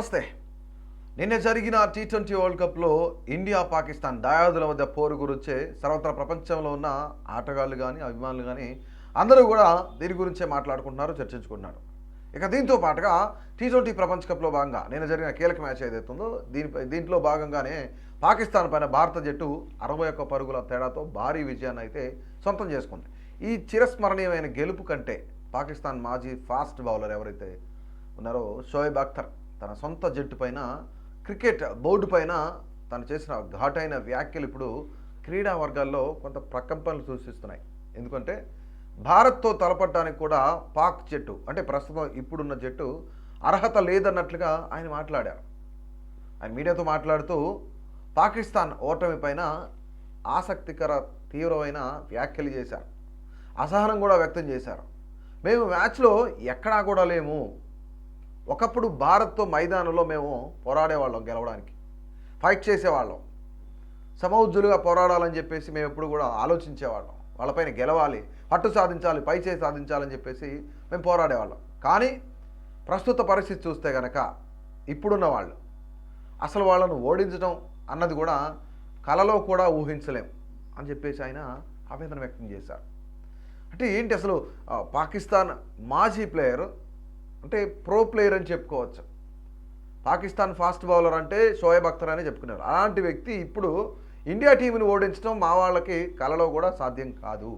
నమస్తే. నిన్న జరిగిన టీ20 వరల్డ్ కప్లో ఇండియా పాకిస్తాన్ దాయాదుల మధ్య పోరు గురించే సర్వత్రా ప్రపంచంలో ఉన్న ఆటగాళ్ళు కానీ అభిమానులు కానీ అందరూ కూడా దీని గురించే మాట్లాడుకుంటున్నారు, చర్చించుకుంటున్నారు. ఇక దీంతో పాటుగా టీ20 ప్రపంచ కప్లో భాగంగా నిన్న జరిగిన కీలక మ్యాచ్ ఏదైతుందో దీంట్లో భాగంగానే పాకిస్తాన్ పైన భారత జట్టు 61 పరుగుల తేడాతో భారీ విజయాన్ని అయితే సొంతం చేసుకుంది. ఈ చిరస్మరణీయమైన గెలుపు కంటే పాకిస్తాన్ మాజీ ఫాస్ట్ బౌలర్ ఎవరైతే ఉన్నారో షోయబ్ అఖ్తర్ తన సొంత జట్టు పైన క్రికెట్ బోర్డు పైన తను చేసిన ఘాటైన వ్యాఖ్యలు ఇప్పుడు క్రీడా వర్గాల్లో కొంత ప్రకంపనలు సృష్టిస్తున్నాయి. ఎందుకంటే భారత్తో తలపడడానికి కూడా పాక్ జట్టు అంటే ప్రస్తుతం ఇప్పుడున్న జట్టు అర్హత లేదన్నట్లుగా ఆయన మాట్లాడారు. ఆయన మీడియాతో మాట్లాడుతూ పాకిస్తాన్ ఓటమి పైన ఆసక్తికర తీవ్రమైన వ్యాఖ్యలు చేశారు. అసహనం కూడా వ్యక్తం చేశారు. మేము మ్యాచ్లో ఎక్కడా కూడా లేము. ఒకప్పుడు భారత్తో మైదానంలో మేము పోరాడేవాళ్ళం, గెలవడానికి ఫైట్ చేసేవాళ్ళం, సమౌజ్జులుగా పోరాడాలని చెప్పేసి మేము ఎప్పుడు కూడా ఆలోచించేవాళ్ళం. వాళ్ళపైన గెలవాలి, పట్టు సాధించాలి, పై చేయి సాధించాలని చెప్పేసి మేము పోరాడేవాళ్ళం. కానీ ప్రస్తుత పరిస్థితి చూస్తే కనుక ఇప్పుడున్న వాళ్ళు అసలు వాళ్ళను ఓడించడం అన్నది కూడా కలలో కూడా ఊహించలేం అని చెప్పేసి ఆయన ఆవేదన వ్యక్తం చేశారు. అంటే ఏంటి అసలు పాకిస్తాన్ మాజీ ప్లేయర్ అంటే ప్రో ప్లేయర్ అని చెప్పుకోవచ్చు. పాకిస్తాన్ ఫాస్ట్ బౌలర్ అంటే షోయబ్ అఖ్తర్ అని చెప్పుకున్నారు. అలాంటి వ్యక్తి ఇప్పుడు ఇండియా టీంని ఓడించడం మా వాళ్ళకి కలలో కూడా సాధ్యం కాదు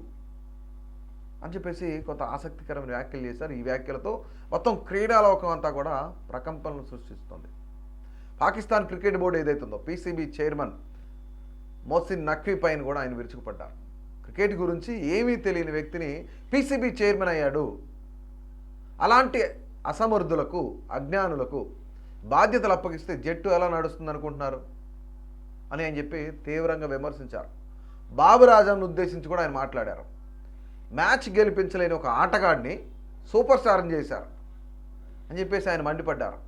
అని చెప్పేసి కొంత ఆసక్తికరమైన వ్యాఖ్యలు చేశారు. ఈ వ్యాఖ్యలతో మొత్తం క్రీడాలోకం అంతా కూడా ప్రకంపనలు సృష్టిస్తుంది. పాకిస్తాన్ క్రికెట్ బోర్డు ఏదైతుందో పీసీబీ చైర్మన్ మోసిన్ నఖ్వీ పైన కూడా ఆయన విరుచుకుపడ్డారు. క్రికెట్ గురించి ఏమీ తెలియని వ్యక్తిని పీసీబీ చైర్మన్ అయ్యాడు, అలాంటి అసమర్థులకు అజ్ఞానులకు బాధ్యతలు అప్పగిస్తే జట్టు ఎలా నడుస్తుంది అనుకుంటున్నారు అని ఆయన చెప్పి తీవ్రంగా విమర్శించారు. బాబర్ ఆజంను ఉద్దేశించి కూడా ఆయన మాట్లాడారు. మ్యాచ్ గెలిపించలేని ఒక ఆటగాడిని సూపర్ స్టార్ని చేశారు అని చెప్పేసి ఆయన మండిపడ్డారు.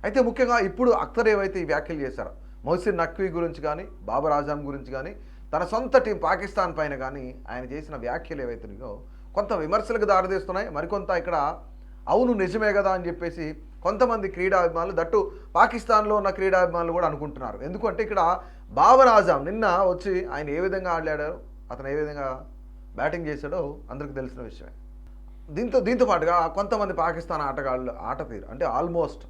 అయితే ముఖ్యంగా ఇప్పుడు అఖ్తర్ ఏవైతే ఈ వ్యాఖ్యలు చేశారో మొహసిన్ నఖ్వీ గురించి కానీ బాబర్ ఆజం గురించి కానీ తన సొంత టీం పాకిస్తాన్ పైన కానీ ఆయన చేసిన వ్యాఖ్యలు ఏవైతున్నాయో కొంత విమర్శలకు దారితీస్తున్నాయి. మరికొంత ఇక్కడ అవును నిజమే కదా అని చెప్పేసి కొంతమంది క్రీడాభిమానులు, దట్టు పాకిస్తాన్లో ఉన్న క్రీడాభిమానులు కూడా అనుకుంటున్నారు. ఎందుకంటే ఇక్కడ బాబర్ ఆజం నిన్న వచ్చి ఆయన ఏ విధంగా ఆడాడో, అతను ఏ విధంగా బ్యాటింగ్ చేశాడో అందరికీ తెలిసిన విషయమే. దీంతో పాటుగా కొంతమంది పాకిస్తాన్ ఆటగాళ్ళు ఆట తీరు అంటే ఆల్మోస్ట్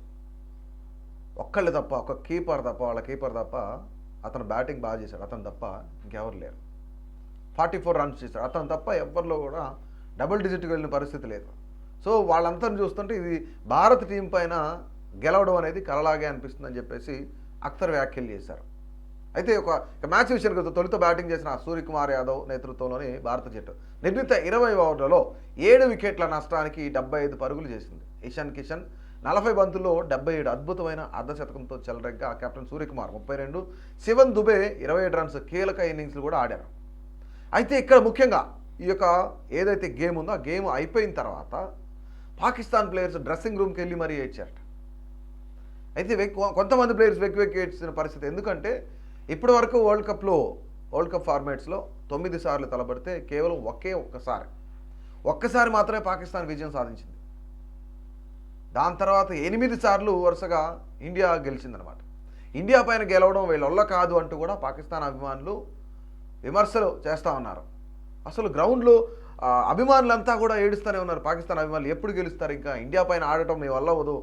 ఒక్కళ్ళు తప్ప, ఒక కీపర్ తప్ప, వాళ్ళ కీపర్ తప్ప అతను బ్యాటింగ్ బాగా చేశాడు. అతను తప్ప ఇంకెవరు లేరు. 44 రన్స్ చేశాడు. అతను తప్ప ఎవరిలో కూడా డబుల్ డిజిట్కి వెళ్ళిన పరిస్థితి లేదు. సో వాళ్ళంతా చూస్తుంటే ఇది భారత టీం పైన గెలవడం అనేది కలలాగే అనిపిస్తుందని చెప్పేసి అఖ్తర్ వ్యాఖ్యలు చేశారు. అయితే ఒక మ్యాచ్ విషయానికి తొలుత బ్యాటింగ్ చేసిన సూర్యకుమార్ యాదవ్ నేతృత్వంలోని భారత జట్టు నిర్ణీత 20 ఓవర్లలో 7 వికెట్ల నష్టానికి 75 పరుగులు చేసింది. ఇషాన్ కిషన్ 40 బంతుల్లో 77 అద్భుతమైన అర్ధశతకంతో చెలరెగ్గా కెప్టెన్ సూర్యకుమార్ 32, శివన్ దుబే 27 రన్స్ కీలక ఇన్నింగ్స్లు కూడా ఆడారు. అయితే ఇక్కడ ముఖ్యంగా ఈ యొక్క ఏదైతే గేమ్ ఉందో ఆ గేమ్ అయిపోయిన తర్వాత పాకిస్తాన్ ప్లేయర్స్ డ్రెస్సింగ్ రూమ్కి వెళ్ళి మరీ ఏడ్చారట. అయితే కొంతమంది ప్లేయర్స్ వెక్కి ఏడ్చిన పరిస్థితి. ఎందుకంటే ఇప్పటి వరకు వరల్డ్ కప్ ఫార్మాట్స్లో 9 సార్లు తలబడితే కేవలం ఒక్కసారి మాత్రమే పాకిస్తాన్ విజయం సాధించింది. దాని తర్వాత 8 సార్లు వరుసగా ఇండియా గెలిచిందనమాట. ఇండియా పైన గెలవడం వీళ్ళొల్ల కాదు అంటూ కూడా పాకిస్తాన్ అభిమానులు విమర్శలు చేస్తూ ఉన్నారు. అసలు గ్రౌండ్లో అభిమానులంతా కూడా ఏడుస్తూనే ఉన్నారు. పాకిస్తాన్ అభిమానులు ఎప్పుడు గెలుస్తారు, ఇంకా ఇండియా పైన ఆడటం మీ వల్ల అవ్వదు,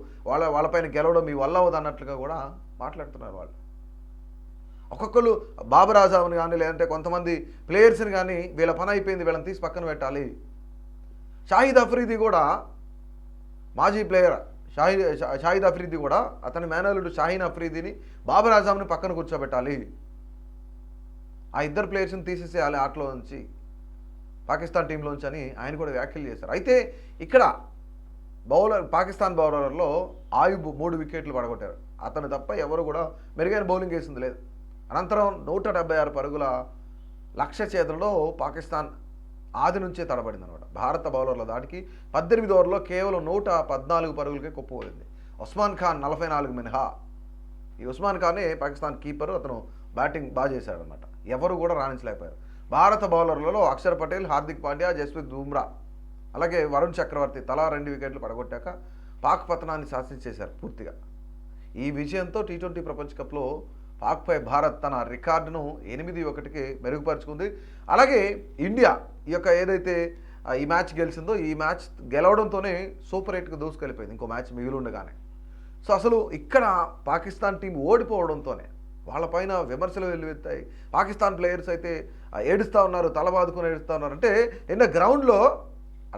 వాళ్ళపైన గెలవడం మీ వల్ల అవ్వదు అన్నట్లుగా కూడా మాట్లాడుతున్నారు వాళ్ళు. ఒక్కొక్కరు బాబర్ ఆజంని కానీ లేదంటే కొంతమంది ప్లేయర్స్ని కానీ వీళ్ళ పని అయిపోయింది, వీళ్ళని తీసి పక్కన పెట్టాలి. షాహిద్ అఫ్రీది కూడా మాజీ ప్లేయర్ షాహిద్ అఫ్రీది కూడా అతని మేనల్లుడు షాహీన్ అఫ్రీదిని బాబర్ ఆజంని పక్కన కూర్చోబెట్టాలి, ఆ ఇద్దరు ప్లేయర్స్ని తీసేసేయాలి ఆటలో నుంచి, పాకిస్తాన్ టీంలోంచి అని ఆయన కూడా వ్యాఖ్యలు చేశారు. అయితే ఇక్కడ పాకిస్తాన్ బౌలర్లో ఆయుబ్ 3 వికెట్లు పడగొట్టారు. అతను తప్ప ఎవరు కూడా మెరుగైన బౌలింగ్ వేసింది లేదు. అనంతరం 176 పరుగుల లక్ష్య ఛేదనలో పాకిస్తాన్ ఆది నుంచే తడబడింది అనమాట. భారత బౌలర్ల దాటికి 18 ఓవర్లో కేవలం 114 పరుగులకే కుప్పబడింది. ఉస్మాన్ ఖాన్ 44 మినహా. ఈ ఉస్మాన్ ఖానే పాకిస్తాన్ కీపర్, అతను బ్యాటింగ్ బాగా చేశాడనమాట. ఎవరు కూడా రాణించలేకపోయారు. భారత బౌలర్లలో అక్షర్ పటేల్, హార్దిక్ పాండ్యా, జస్ప్రీత్ బుమ్రా అలాగే వరుణ్ చక్రవర్తి తలా 2 వికెట్లు పడగొట్టాక పాక్ పతనాన్ని శాసించేశారు పూర్తిగా. ఈ విజయంతో టీ20 ప్రపంచ కప్లో పాక్పై భారత్ తన రికార్డును 8-1కి మెరుగుపరుచుకుంది. అలాగే ఇండియా ఈ యొక్క ఏదైతే ఈ మ్యాచ్ గెలిచిందో ఈ మ్యాచ్ గెలవడంతోనే సూపర్ 8కి దూసుకెళ్ళిపోయింది, ఇంకో మ్యాచ్ మిగిలి ఉండగానే. సో అసలు ఇక్కడ పాకిస్తాన్ టీం ఓడిపోవడంతోనే వాళ్ళపైన విమర్శలు వెల్లువెత్తాయి. పాకిస్తాన్ ప్లేయర్స్ అయితే ఏడుస్తూ ఉన్నారు, తల బాదుకొని ఏడుస్తూ ఉన్నారు. అంటే గ్రౌండ్లో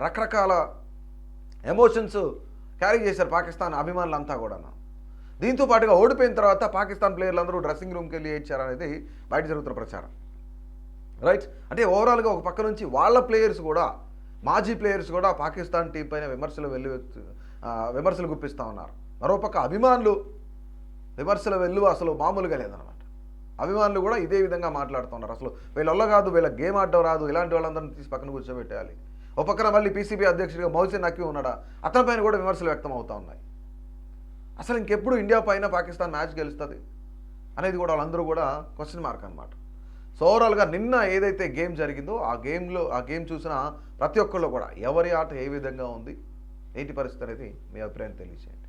రకరకాల ఎమోషన్స్ క్యారీ చేశారు పాకిస్తాన్ అభిమానులంతా కూడా. దీంతో పాటుగా ఓడిపోయిన తర్వాత పాకిస్తాన్ ప్లేయర్లు అందరూ డ్రెస్సింగ్ రూమ్కి వెళ్ళి ఏడ్చారనేది బయట జరుగుతున్న ప్రచారం. రైట్, అంటే ఓవరాల్గా ఒక పక్క నుంచి వాళ్ళ ప్లేయర్స్ కూడా, మాజీ ప్లేయర్స్ కూడా పాకిస్తాన్ టీం పైన విమర్శలు గుప్పిస్తూ ఉన్నారు. మరోపక్క అభిమానులు విమర్శల వెల్లువ అసలు మామూలుగా లేదనమాట. అభిమానులు కూడా ఇదే విధంగా మాట్లాడుతున్నారు. అసలు వీళ్ళ కాదు, వీళ్ళ గేమ్ ఆడడం రాదు, ఇలాంటి వాళ్ళందరినీ తీసి పక్కన కూర్చోబెట్టాలి. ఒక పక్కన మళ్ళీ పీసీబీ అధ్యక్షుడిగా మౌసిన్ నక్వీ ఉన్నాడా, అతని పైన కూడా విమర్శలు వ్యక్తం అవుతూ ఉన్నాయి. అసలు ఇంకెప్పుడు ఇండియా పైన పాకిస్తాన్ మ్యాచ్ గెలుస్తుంది అనేది కూడా వాళ్ళందరూ కూడా క్వశ్చన్ మార్క్ అనమాట. సో ఓవరాల్గా నిన్న ఏదైతే గేమ్ జరిగిందో ఆ గేమ్ చూసిన ప్రతి ఒక్కళ్ళు కూడా ఎవరి ఆట ఏ విధంగా ఉంది, ఏంటి పరిస్థితి అనేది మీ అభిప్రాయం తెలియజేయండి.